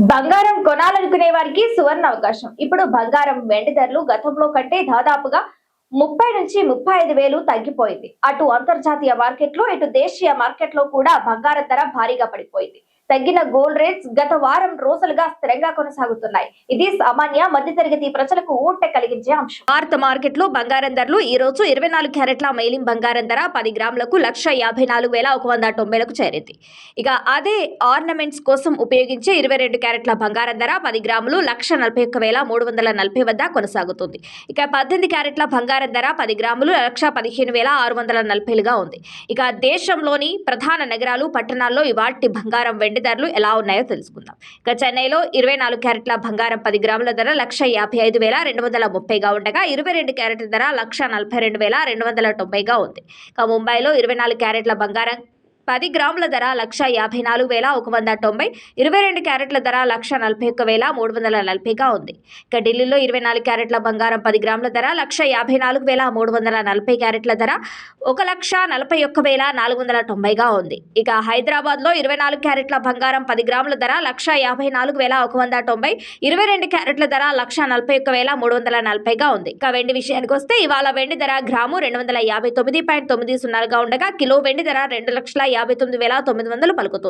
బంగారం కొనాలనుకునే వారికి సువర్ణ అవకాశం. ఇప్పుడు బంగారం వెండి ధరలు గతంలో కంటే దాదాపుగా 30 నుంచి 35 వేలు తగ్గిపోయింది. అటు అంతర్జాతీయ మార్కెట్లో ఇటు దేశీయ మార్కెట్లో కూడా బంగారం ధర భారీగా పడిపోయింది. తగ్గిన గోల్డ్ రేట్స్ గత వారం రోజులుగా స్థిరంగా కొనసాగుతున్నాయి. ఇది సామాన్య మధ్యతరగతి ప్రజలకు ఊరట కలిగించే అంశం. భారత మార్కెట్లో బంగారం ధరలు ఈ రోజు 24 క్యారెట్ల మేలిం బంగారం ధర 10 గ్రాములకు 1,54,190లకు చేరింది. ఇక అదే ఆర్నమెంట్స్ కోసం ఉపయోగించే 22 క్యారెట్ల బంగారం ధర 10 గ్రాములు 1,41,340 వద్ద కొనసాగుతుంది. ఇక 18 క్యారెట్ల బంగారం ధర 10 గ్రాములు 1,15,640గా ఉంది. ఇక దేశంలోని ప్రధాన నగరాలు పట్టణాల్లో ఇవాల్టి బంగారం వెండి ధరలు ఎలా ఉన్నాయో తెలుసుకుందాం. ఇక చెన్నైలో 24 క్యారెట్ల బంగారం 10 గ్రాముల ధర 1,55,230గా ఉండగా 22 క్యారెట్ల ధర 1,42,290గా ఉంది. ఇక ముంబైలో 24 క్యారెట్ల బంగారం 10 గ్రాముల ధర 1,54,190, 22 క్యారెట్ల ధర 1,41,340గా ఉంది. ఇక ఢిల్లీలో 24 క్యారెట్ల బంగారం 10 గ్రాముల ధర 1,54,340, క్యారెట్ల ధర 1,41,490గా ఉంది. ఇక హైదరాబాద్లో 24 క్యారెట్ల బంగారం 10 గ్రాముల ధర 1,54,190, 22 క్యారెట్ల ధర 1,41,340గా ఉంది. ఇక వెండి విషయానికి వస్తే ఇవాళ వెండి ధర గ్రాము 259.90గా ఉండగా కిలో వెండి ధర 2,59,900 పలుకుతుంది.